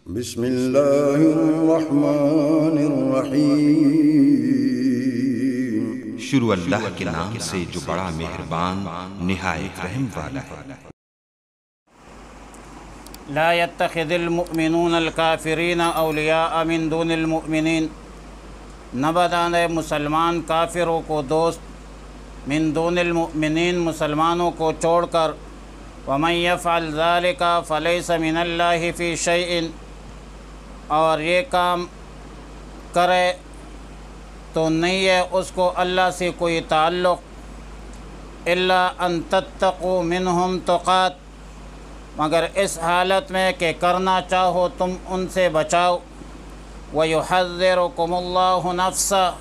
بسم اللہ الرحمن الرحیم۔ شروع اللہ کے نام سے جو بڑا مہربان نہایت رحم والا ہے۔ لا يتخذ المؤمنون الكافرین اولیاء من دون المؤمنین، نہ بنائے مسلمان کافروں کو دوست من دون المؤمنین، مسلمانوں کو چھوڑ کر، ومن یفعل ذلک فلیس من اللہ فی شیء، اور یہ کام کرے تو نہیں ہے اس کو اللہ سے کوئی تعلق، الا ان تتقوا منہم تقات، مگر اس حالت میں کہ کرنا چاہو تم ان سے بچاؤ، وَيُحَذِّرُكُمُ اللَّهُ نَفْسَهُ،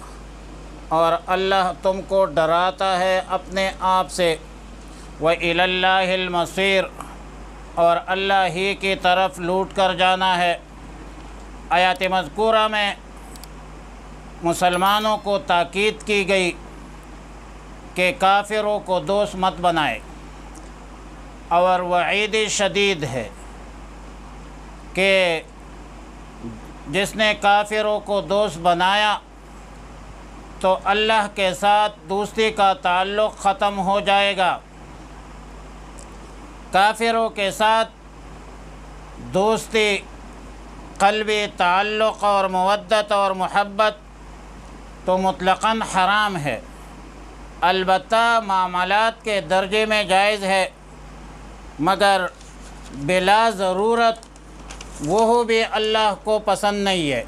اور اللہ تم کو ڈراتا ہے اپنے آپ سے، وَإِلَى اللَّهِ الْمَصِيرُ، اور اللہ ہی کی طرف لوٹ کر جانا ہے۔ آیات مذکورہ میں مسلمانوں کو تاکید کی گئی کہ کافروں کو دوست مت بنائے، اور وعید شدید ہے کہ جس نے کافروں کو دوست بنایا تو اللہ کے ساتھ دوستی کا تعلق ختم ہو جائے گا۔ کافروں کے ساتھ دوستی، قلبی تعلق اور مودت اور محبت تو مطلقاً حرام ہے، البتہ معاملات کے درجے میں جائز ہے، مگر بلا ضرورت وہ بھی اللہ کو پسند نہیں ہے۔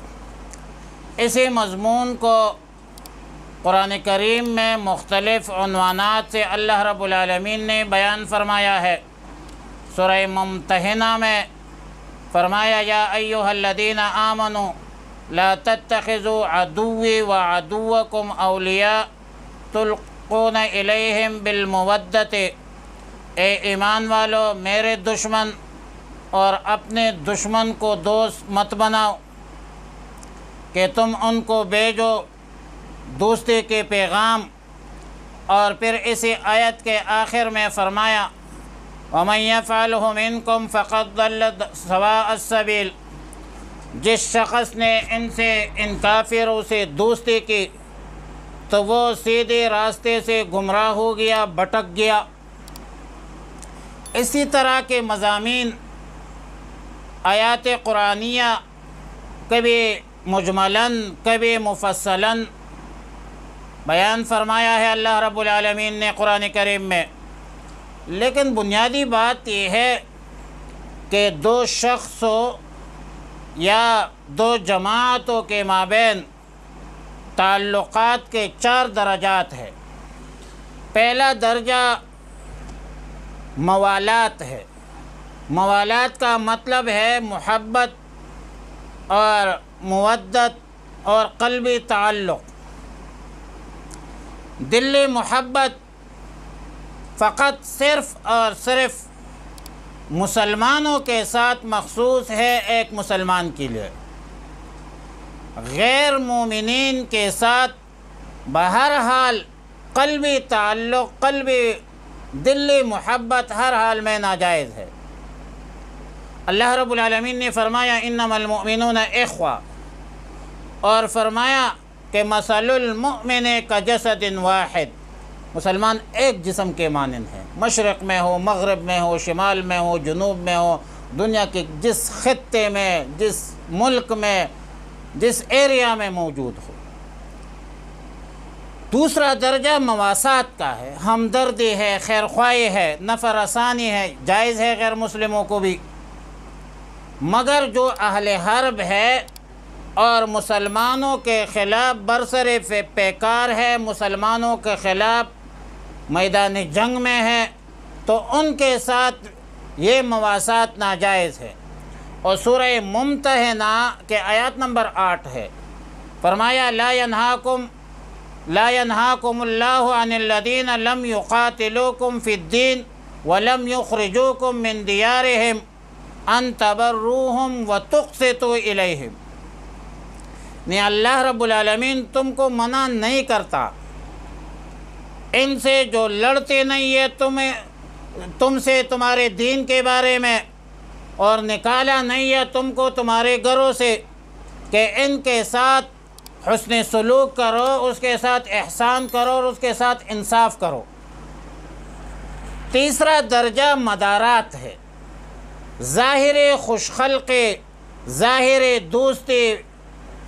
اسی مضمون کو قرآن کریم میں مختلف عنوانات سے اللہ رب العالمین نے بیان فرمایا ہے۔ سورہ ممتحنہ میں فرمایا، یا ایہا الذین آمنوا لا تتخذوا عدوی وعدوکم اولیاء تلقون الیہم بالمودۃ، اے ایمان والو میرے دشمن اور اپنے دشمن کو دوست مت بناؤ کہ تم ان کو بھیجو دوستی کے پیغام۔ اور پھر اسی آیت کے آخر میں فرمایا، وَمَن يَفْعَلْهُ مِنْكُمْ فَقَدْ ضَلَّ سَوَاءَ السَّبِيلِ، جس شخص نے ان کافروں سے دوستی کی تو وہ سیدھے راستے سے گمراہ ہو گیا، بھٹک گیا۔ اسی طرح کے مضامین آیات قرآنیہ کبھی مجملاً کبھی مفصلاً بیان فرمایا ہے اللہ رب العالمین نے قرآن کریم میں، لیکن بنیادی بات یہ ہے کہ دو شخصوں یا دو جماعتوں کے مابین تعلقات کے 4 درجات ہیں۔ پہلا درجہ موالات ہے۔ موالات کا مطلب ہے محبت اور مودت اور قلبی تعلق۔ دلی محبت فقط صرف اور صرف مسلمانوں کے ساتھ مخصوص ہے، ایک مسلمان کے لیے۔ غیر مومنین کے ساتھ بہرحال قلبی تعلق، قلبی دلی محبت ہر حال میں ناجائز ہے۔ اللہ رب العالمین نے فرمایا، انما المؤمنون اخوہ، اور فرمایا کہ مثل المؤمن کجسد واحد، مسلمان ایک جسم کے مانند ہیں، مشرق میں ہو، مغرب میں ہو، شمال میں ہو، جنوب میں ہو، دنیا کے جس خطے میں، جس ملک میں، جس ایریا میں موجود ہو۔ دوسرا درجہ مواسات کا ہے، ہمدردی ہے، خیرخواہی ہے، نفع رسانی ہے، جائز ہے غیر مسلموں کو بھی، مگر جو اہل حرب ہے اور مسلمانوں کے خلاف برسر پیکار ہے، مسلمانوں کے خلاف میدان جنگ میں ہے، تو ان کے ساتھ یہ مواسات ناجائز ہے۔ اور سورہ ممتحنہ کے آیات نمبر 8 ہے، فرمایا، لا ينهاكم اللہ عن الذین لم يقاتلوكم في الدین ولم يخرجوكم من دیارهم ان تبروهم وتقسطوا الیہم، نہیں اللہ رب العالمین تم کو منع نہیں کرتا ان سے جو لڑتے نہیں ہے تم سے تمہارے دین کے بارے میں، اور نکالا نہیں ہے تم کو تمہارے گھروں سے کہ ان کے ساتھ حسن سلوک کرو، اس کے ساتھ احسان کرو اور اس کے ساتھ انصاف کرو۔ تیسرا درجہ مدارات ہے، ظاہر خوش خلقی، ظاہر دوستی،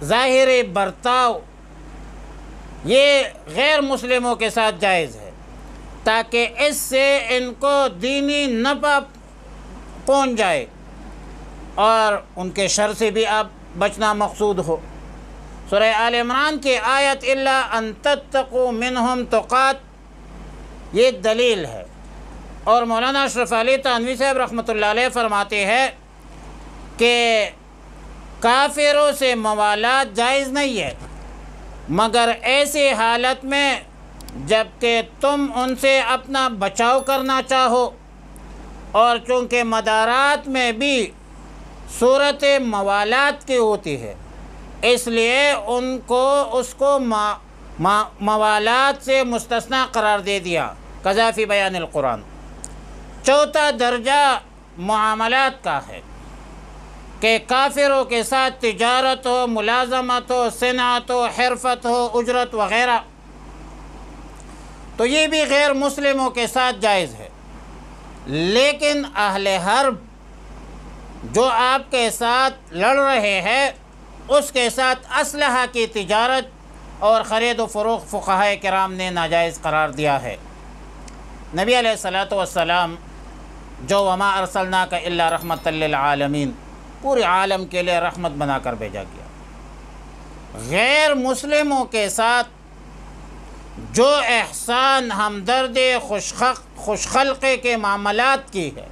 ظاہر برتاؤ، یہ غیر مسلموں کے ساتھ جائز ہے تاکہ اس سے ان کو دینی نفع پہنچ جائے اور ان کے شر سے بھی آپ بچنا مقصود ہو۔ سورہ آل عمران کی آیت الا ان تتقوا منہم تقات یہ دلیل ہے، اور مولانا اشرف علی تھانوی صاحب رحمۃ اللہ علیہ فرماتے ہیں کہ کافروں سے موالات جائز نہیں ہے مگر ایسی حالت میں جب کہ تم ان سے اپنا بچاؤ کرنا چاہو، اور چونکہ مدارات میں بھی صورت موالات کی ہوتی ہے اس لیے ان کو اس کو موالات سے مستثنی قرار دے دیا قضا فی بیان القرآن۔ چوتھا درجہ معاملات کا ہے کہ کافروں کے ساتھ تجارت ہو، ملازمت ہو، صنعت ہو، حرفت ہو، اجرت وغیرہ، تو یہ بھی غیر مسلموں کے ساتھ جائز ہے۔ لیکن اہل حرب جو آپ کے ساتھ لڑ رہے ہیں اس کے ساتھ اسلحہ کی تجارت اور خرید و فروخت فقہاء کرام نے ناجائز قرار دیا ہے۔ نبی علیہ الصلوۃ والسلام جو وما ارسلناک الا رحمۃ للعالمین، پورے عالم کے لیے رحمت بنا کر بھیجا گیا، غیر مسلموں کے ساتھ جو احسان، ہمدردی، خوش خلقی کے معاملات کی ہے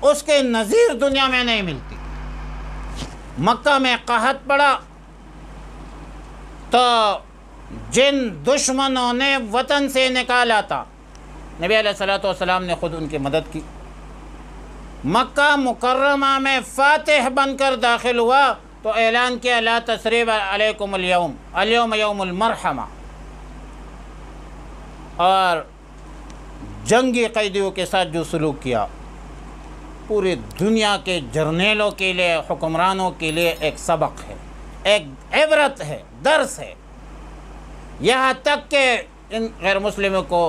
اس کے نظیر دنیا میں نہیں ملتی۔ مکہ میں قحط پڑا تو جن دشمنوں نے وطن سے نکالا تھا نبی علیہ الصلوۃ والسلام نے خود ان کی مدد کی۔ مکہ مکرمہ میں فاتح بن کر داخل ہوا تو اعلان کیا لا تثریب علیکم اليوم، اليوم یوم المرحمہ، اور جنگی قیدیوں کے ساتھ جو سلوک کیا پوری دنیا کے جرنیلوں کے لیے، حکمرانوں کے لیے ایک سبق ہے، ایک عبرت ہے، درس ہے، یہاں تک کہ ان غیر مسلموں کو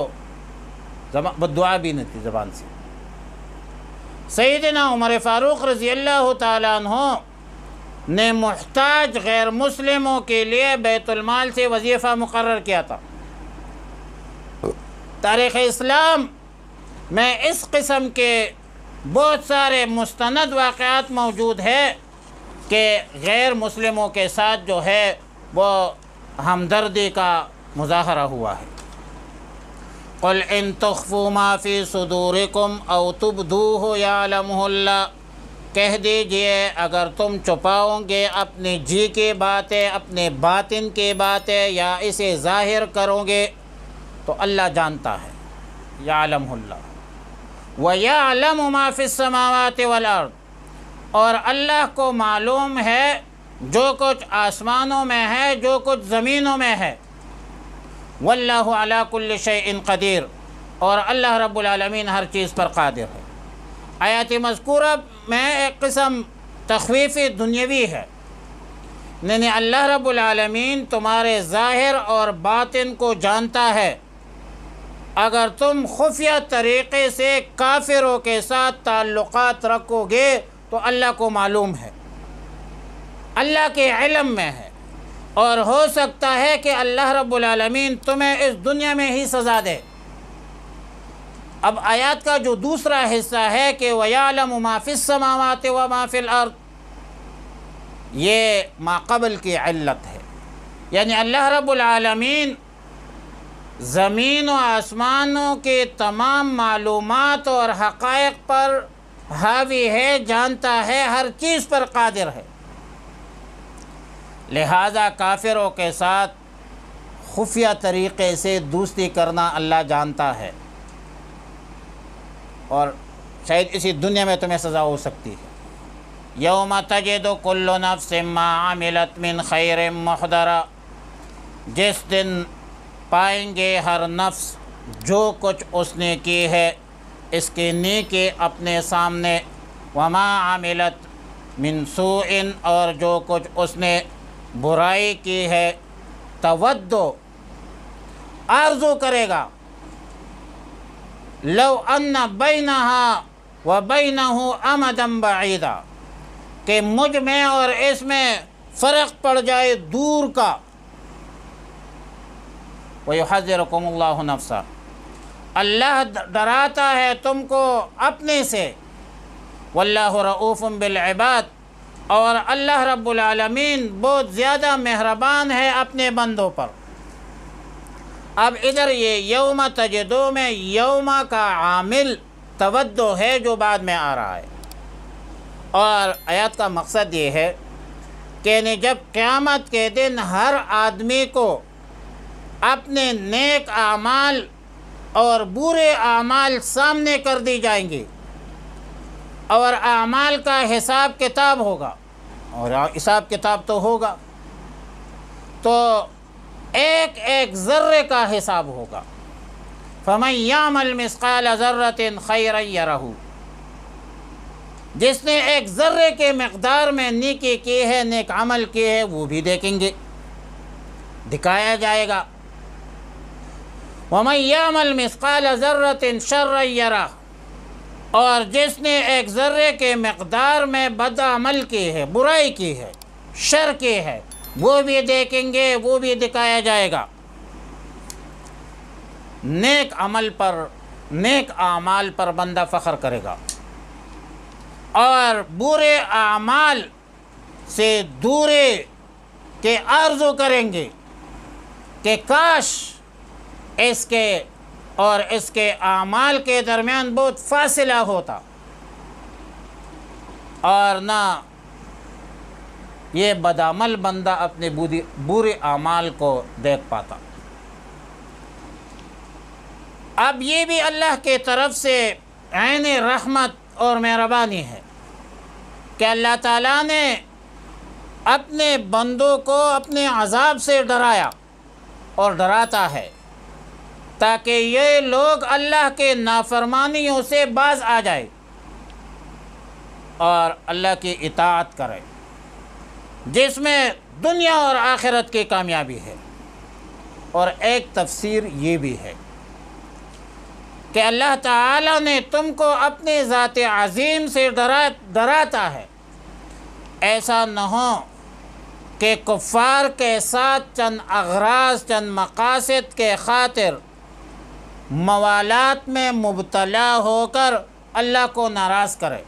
بددعا بھی نہیں تھی زبان سے۔ سیدنا عمر فاروق رضی اللہ تعالیٰ عنہ نے محتاج غیر مسلموں کے لیے بیت المال سے وظیفہ مقرر کیا تھا۔ تاریخ اسلام میں اس قسم کے بہت سارے مستند واقعات موجود ہے کہ غیر مسلموں کے ساتھ جو ہے وہ ہمدردی کا مظاہرہ ہوا ہے۔ قل ان تخفوا ما فی صدورکم او تبدوہ یعلمہ اللہ، کہہ دیجئے اگر تم چھپاؤ گے اپنے جی کی باتیں، اپنے باطن کی باتیں، یا اسے ظاہر کرو گے تو اللہ جانتا ہے، یعلمہ اللہ، وَيَعْلَمُ مَا فِي السَّمَاوَاتِ وَالْأَرْضِ، اور اللہ کو معلوم ہے جو کچھ آسمانوں میں ہے، جو کچھ زمینوں میں ہے، وَاللَّهُ عَلَى كُلِّ شَيْءٍ قدیر، اور اللہ رب العالمین ہر چیز پر قادر ہے۔ آیات مذکورہ میں ایک قسم تخویف دنیاوی ہے، یعنی اللہ رب العالمین تمہارے ظاہر اور باطن کو جانتا ہے، اگر تم خفیہ طریقے سے کافروں کے ساتھ تعلقات رکھو گے تو اللہ کو معلوم ہے، اللہ کے علم میں ہے، اور ہو سکتا ہے کہ اللہ رب العالمین تمہیں اس دنیا میں ہی سزا دے۔ اب آیات کا جو دوسرا حصہ ہے کہ وَيَعْلَمُ مَا فِي السَّمَاوَاتِ وَمَا فِي الْأَرْضِ، یہ ما قبل کی علت ہے، یعنی اللہ رب العالمین زمین و آسمانوں کے تمام معلومات اور حقائق پر حاوی ہے، جانتا ہے، ہر چیز پر قادر ہے، لہذا کافروں کے ساتھ خفیہ طریقے سے دوستی کرنا اللہ جانتا ہے، اور شاید اسی دنیا میں تمہیں سزا ہو سکتی ہے۔ یوم تجد کل نفس ما عملت من خیر محضرا، جس دن پائیں گے ہر نفس جو کچھ اس نے کی ہے اس کے نیکی اپنے سامنے، وما عملت من سوء اور جو کچھ اس نے برائی کی ہے، تودو آرزو کرے گا، لو ان بینہا و بینہ امدا بعیدا، کہ مجھ میں اور اس میں فرق پڑ جائے دور کا، وَيُحَذِّرُكُمُ اللَّهُ نَفْسَهُ، اللہ ڈراتا ہے تم کو اپنے سے، وَاللَّهُ رَؤُوفٌ بِالْعِبَادِ، اور اللہ رب العالمین بہت زیادہ مہربان ہے اپنے بندوں پر۔ اب ادھر یہ یوم تجدو میں یوم کا عامل تودو ہے جو بعد میں آ رہا ہے، اور آیات کا مقصد یہ ہے کہ جب قیامت کے دن ہر آدمی کو اپنے نیک اعمال اور برے اعمال سامنے کر دی جائیں گے اور اعمال کا حساب کتاب ہوگا، اور حساب کتاب تو ہوگا تو ایک ایک ذرے کا حساب ہوگا۔ فَمَن يَعْمَلْ مِثْقَالَ ذَرَّةٍ خَيْرًا يَرَهُ، جس نے ایک ذرے کے مقدار میں نیکی کی ہے، نیک عمل کی ہے، وہ بھی دیکھیں گے، دکھایا جائے گا۔ وَمَن يَعْمَلْ مِثْقَالَ ذَرَّةٍ شَرًّا يَرَهُ، اور جس نے ایک ذرے کے مقدار میں بد عمل کی ہے، برائی کی ہے، شر کی ہے، وہ بھی دیکھیں گے، وہ بھی دکھایا جائے گا۔ نیک عمل پر، نیک اعمال پر بندہ فخر کرے گا، اور برے اعمال سے دورے کے آرزو کریں گے کہ کاش اس کے اور اس کے اعمال کے درمیان بہت فاصلہ ہوتا، اور نہ یہ بدعمل بندہ اپنے برے اعمال کو دیکھ پاتا۔ اب یہ بھی اللہ کے طرف سے عین رحمت اور مہربانی ہے کہ اللہ تعالیٰ نے اپنے بندوں کو اپنے عذاب سے ڈرایا اور ڈراتا ہے تاکہ یہ لوگ اللہ کے نافرمانیوں سے باز آ جائے اور اللہ کی اطاعت کرے، جس میں دنیا اور آخرت کی کامیابی ہے۔ اور ایک تفسیر یہ بھی ہے کہ اللہ تعالیٰ نے تم کو اپنے ذات عظیم سے ڈراتا ہے، ایسا نہ ہو کہ کفار کے ساتھ چند اغراض، چند مقاصد کے خاطر موالات میں مبتلا ہو کر اللہ کو ناراض کرے،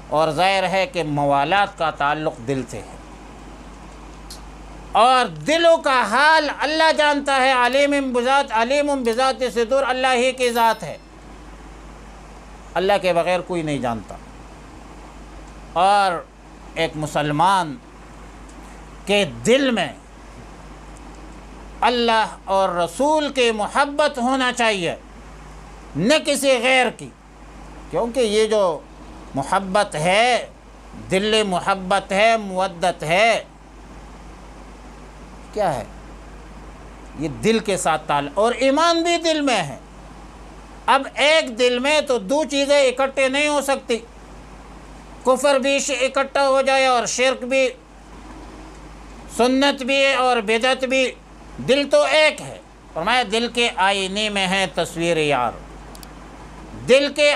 اور ظاہر ہے کہ موالات کا تعلق دل سے ہے، اور دلوں کا حال اللہ جانتا ہے، علیم بذات صدور، اللہ ہی کی ذات ہے، اللہ کے بغیر کوئی نہیں جانتا۔ اور ایک مسلمان کے دل میں اللہ اور رسول کی محبت ہونا چاہیے، نہ کسی غیر کی، کیونکہ یہ جو محبت ہے، دل محبت ہے، مودت ہے، کیا ہے؟ یہ دل کے ساتھ تعلق، اور ایمان بھی دل میں ہے۔ اب ایک دل میں تو دو چیزیں اکٹھے نہیں ہو سکتی، کفر بھی اکٹھا ہو جائے اور شرک بھی، سنت بھی اور بدعت بھی، دل تو ایک ہے۔ فرمایا دل کے آئینے میں ہے تصویر یار، دل کے